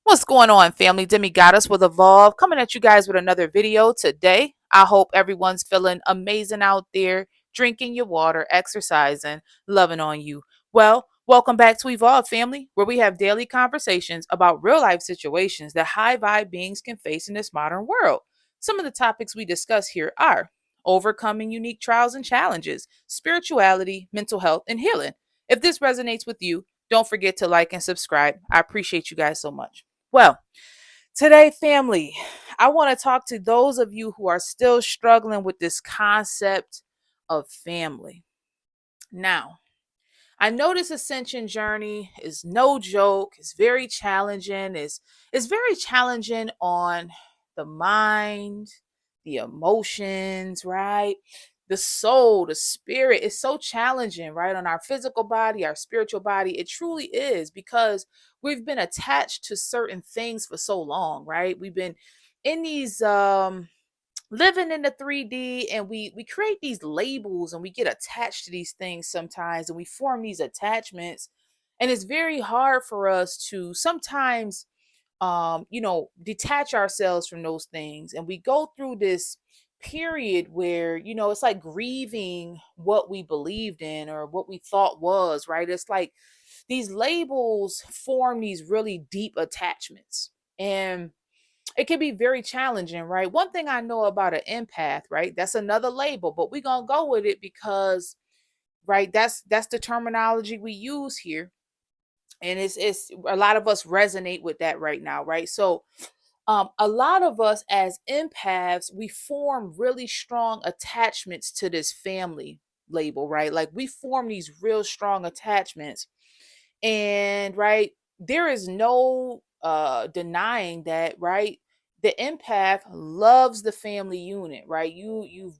What's going on, family? Demi Goddess with Evolve coming at you guys with another video today. I hope everyone's feeling amazing out there, drinking your water, exercising, loving on you. Well, welcome back to Evolve, family, where we have daily conversations about real life situations that high vibe beings can face in this modern world. Some of the topics we discuss here are overcoming unique trials and challenges, spirituality, mental health, and healing. If this resonates with you, don't forget to like and subscribe. I appreciate you guys so much. Well, today, family, I want to talk to those of you who are still struggling with this concept of family. Now, I know this ascension journey is no joke. It's very challenging. It's very challenging on the mind, the emotions, right? The soul, the spirit. It's so challenging, right? On our physical body, our spiritual body. It truly is because we've been attached to certain things for so long, right? We've been in these living in the 3D, and we create these labels and we get attached to these things sometimes, and we form these attachments, and it's very hard for us to sometimes detach ourselves from those things, and we go through this period where it's like grieving what we believed in or what we thought was right. It's like these labels form these really deep attachments, and it can be very challenging, right? One thing I know about an empath, right? That's another label, but we're gonna go with it because, right, that's the terminology we use here. And it's a lot of us resonate with that right now, right? So a lot of us as empaths, we form really strong attachments to this family label, right? Like we form these real strong attachments. And right, there is no denying that, right? The empath loves the family unit, right? You've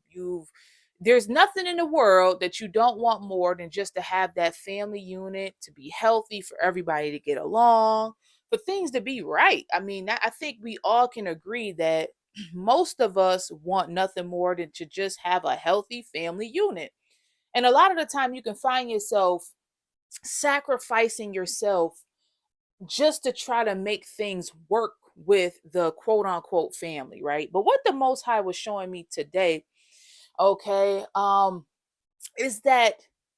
there's nothing in the world that you don't want more than just to have that family unit to be healthy, for everybody to get along, for things to be right. I mean, I think we all can agree that most of us want nothing more than to just have a healthy family unit. And a lot of the time you can find yourself sacrificing yourself just to try to make things work with the quote unquote family, right? But what the most high was showing me today, okay, is that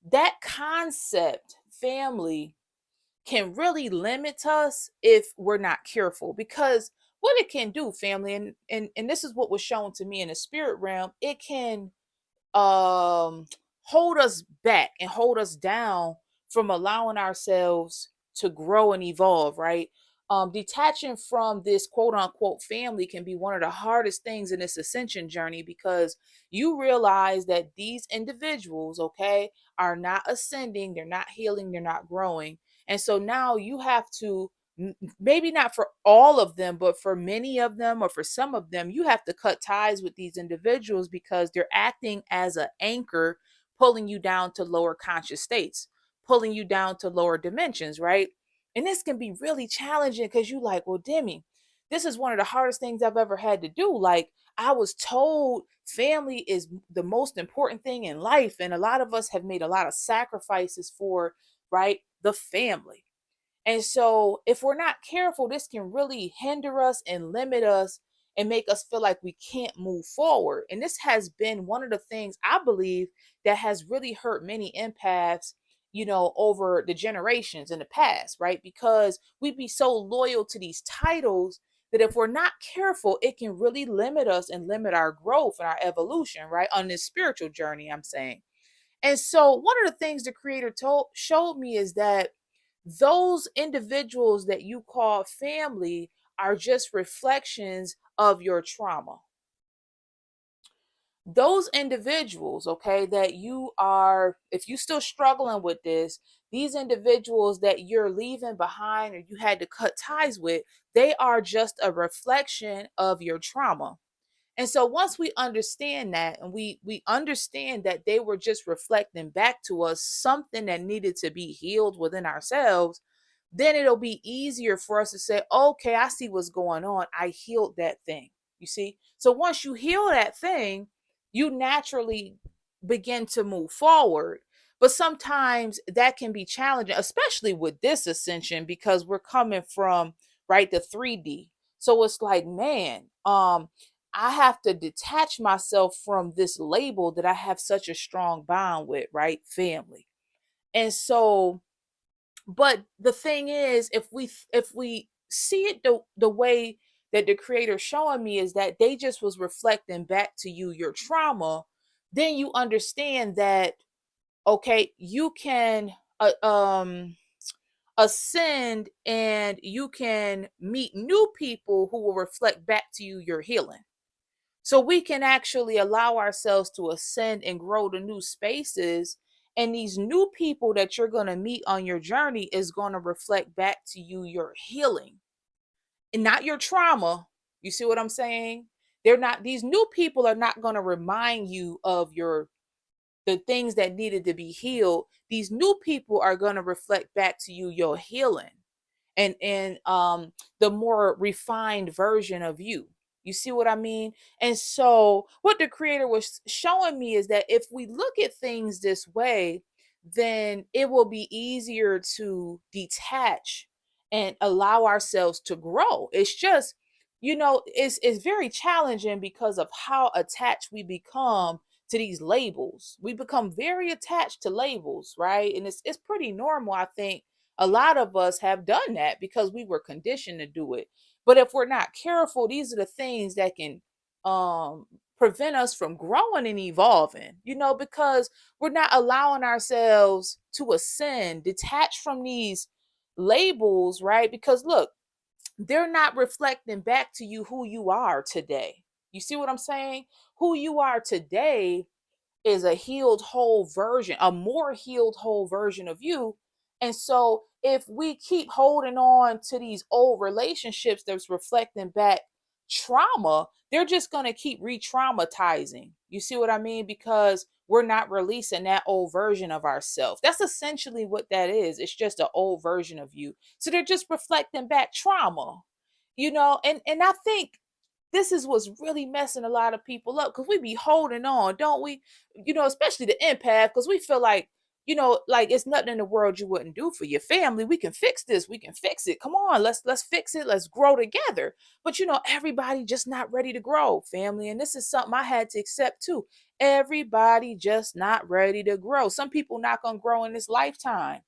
that concept family can really limit us if we're not careful, because what it can do, family, and this is what was shown to me in the spirit realm, it can um hold us back and hold us down from allowing ourselves to grow and evolve, right? Detaching from this quote unquote family can be one of the hardest things in this ascension journey, because you realize that these individuals, okay, are not ascending, they're not healing, they're not growing. And so now you have to, maybe not for all of them, but for many of them or for some of them, you have to cut ties with these individuals because they're acting as an anchor, pulling you down to lower conscious states, pulling you down to lower dimensions, right? And this can be really challenging because you like, well, Demi, this is one of the hardest things I've ever had to do. Like, I was told family is the most important thing in life. And a lot of us have made a lot of sacrifices for, right, the family. And so, if we're not careful, this can really hinder us and limit us and make us feel like we can't move forward. And this has been one of the things I believe that has really hurt many empaths, over the generations in the past, right? Because we be so loyal to these titles that if we're not careful, it can really limit us and limit our growth and our evolution, right? On this spiritual journey, I'm saying. And so, one of the things the creator showed me is that those individuals that you call family are just reflections of your trauma. Those individuals, okay, that you are, if you still struggling with this, these individuals that you're leaving behind or you had to cut ties with, they are just a reflection of your trauma. And so once we understand that, and we understand that they were just reflecting back to us something that needed to be healed within ourselves, then it'll be easier for us to say, okay, I see what's going on. I healed that thing. You see? So once you heal that thing, you naturally begin to move forward. But sometimes that can be challenging, especially with this ascension, because we're coming from, right? The 3D. So it's like, man, I have to detach myself from this label that I have such a strong bond with, right? Family. And so, but the thing is, if we see it the way that the creator showing me is that they just was reflecting back to you your trauma, then you understand that okay, you can ascend and you can meet new people who will reflect back to you your healing. So we can actually allow ourselves to ascend and grow to new spaces. And these new people that you're going to meet on your journey is going to reflect back to you your healing and not your trauma. You see what I'm saying? They're not, these new people are not going to remind you of the things that needed to be healed. These new people are going to reflect back to you your healing and the more refined version of you. You see what I mean? And so what the creator was showing me is that if we look at things this way, then it will be easier to detach and allow ourselves to grow. It's just, it's very challenging because of how attached we become to these labels. We become very attached to labels, right? And it's pretty normal, I think. A lot of us have done that because we were conditioned to do it. But if we're not careful, these are the things that can um prevent us from growing and evolving, because we're not allowing ourselves to ascend, detach from these labels, right? Because look, they're not reflecting back to you who you are today. You see what I'm saying? Who you are today is a healed whole version, a more healed whole version of you. And so if we keep holding on to these old relationships that's reflecting back trauma, they're just going to keep re-traumatizing. You see what I mean? Because we're not releasing that old version of ourselves. That's essentially what that is. It's just an old version of you. So they're just reflecting back trauma. And I think this is what's really messing a lot of people up because we be holding on, don't we? Especially the empath, because we feel like, like it's nothing in the world you wouldn't do for your family. We can fix this, we can fix it. Come on, let's fix it, let's grow together. But everybody just not ready to grow, family. And this is something I had to accept too. Everybody just not ready to grow. Some people not gonna grow in this lifetime.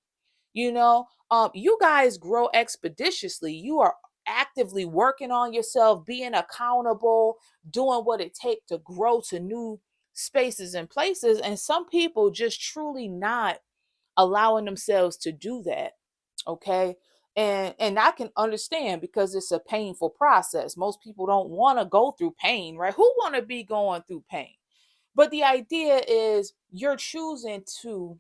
You guys grow expeditiously. You are actively working on yourself, being accountable, doing what it takes to grow to new spaces and places. And some people just truly not allowing themselves to do that. Okay. And I can understand because it's a painful process. Most people don't want to go through pain, right? Who want to be going through pain? But the idea is you're choosing to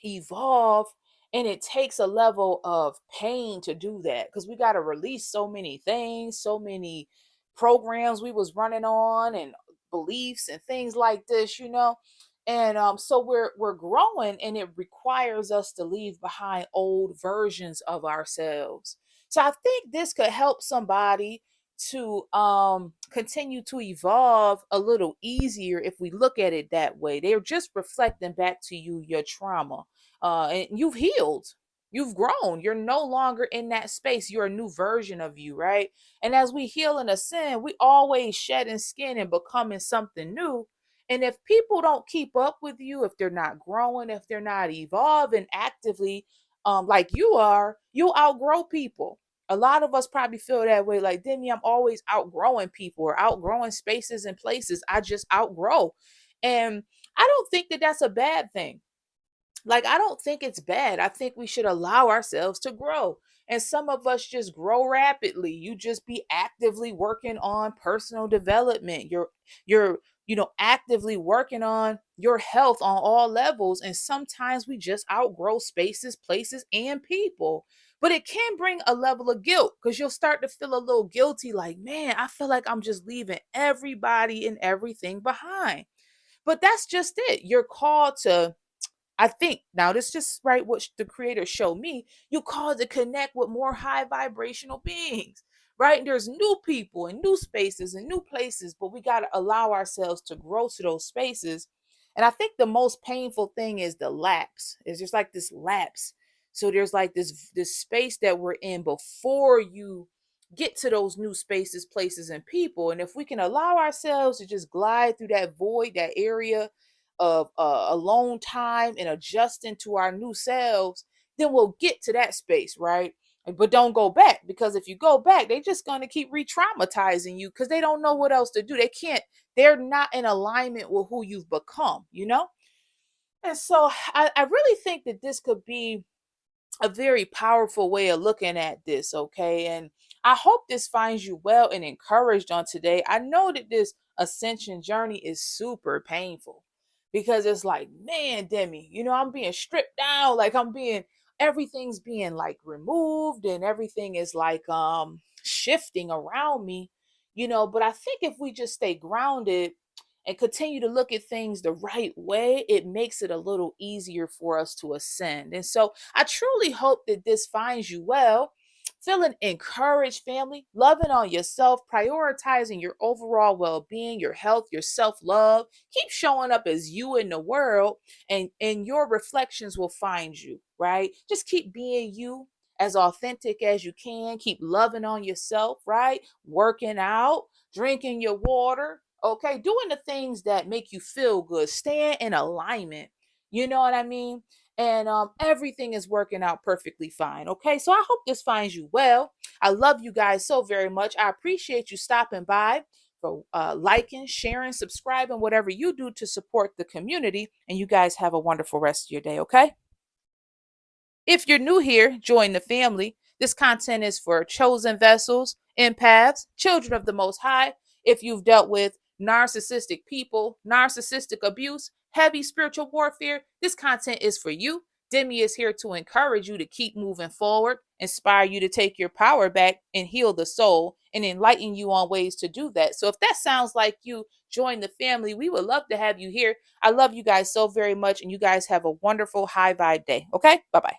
evolve, and it takes a level of pain to do that because we got to release so many things, so many programs we was running on and beliefs and things like this, and so we're growing, and it requires us to leave behind old versions of ourselves. So I think this could help somebody to continue to evolve a little easier if we look at it that way. They're just reflecting back to you your trauma, and you've healed, you've grown, you're no longer in that space, you're a new version of you, right? And as we heal and ascend, we always shedding skin and becoming something new. And if people don't keep up with you, if they're not growing, if they're not evolving actively, like you are, you'll outgrow people. A lot of us probably feel that way, like, Demi, I'm always outgrowing people or outgrowing spaces and places. I just outgrow. And I don't think that that's a bad thing. Like, I don't think it's bad. I think we should allow ourselves to grow. And some of us just grow rapidly. You just be actively working on personal development. You're actively working on your health on all levels. And sometimes we just outgrow spaces, places, and people. But it can bring a level of guilt because you'll start to feel a little guilty, like, man, I feel like I'm just leaving everybody and everything behind. But that's just it. You're called to, I think, now this just right what the creator showed me. You called to connect with more high vibrational beings, right? And there's new people and new spaces and new places, but we got to allow ourselves to grow to those spaces. And I think the most painful thing is the lapse. It's just like this lapse. So there's like this space that we're in before you get to those new spaces, places, and people. And if we can allow ourselves to just glide through that void, that area of alone time and adjusting to our new selves, then we'll get to that space, right? But don't go back, because if you go back, they're just going to keep re-traumatizing you because they don't know what else to do. They can't, they're not in alignment with who you've become, you know? And so I really think that this could be a very powerful way of looking at this, okay? And I hope this finds you well and encouraged on today. I know that this ascension journey is super painful because it's like, man, Demi, I'm being stripped down, like everything's being like removed and everything is like shifting around me, but I think if we just stay grounded and continue to look at things the right way, it makes it a little easier for us to ascend. And so I truly hope that this finds you well, feeling encouraged, family, loving on yourself, prioritizing your overall well being, your health, your self love. Keep showing up as you in the world, and your reflections will find you, right? Just keep being you. As authentic as you can, keep loving on yourself, right? Working out, drinking your water, okay, doing the things that make you feel good, staying in alignment, you know what I mean? And everything is working out perfectly fine, okay? So I hope this finds you well. I love you guys so very much. I appreciate you stopping by, for liking, sharing, subscribing, whatever you do to support the community. And you guys have a wonderful rest of your day, okay? If you're new here, join the family. This content is for chosen vessels, empaths, children of the Most High. If you've dealt with narcissistic people, narcissistic abuse, heavy spiritual warfare, this content is for you. Demi is here to encourage you to keep moving forward, inspire you to take your power back and heal the soul, and enlighten you on ways to do that. So if that sounds like you, join the family. We would love to have you here. I love you guys so very much, and you guys have a wonderful high vibe day. Okay? Bye bye.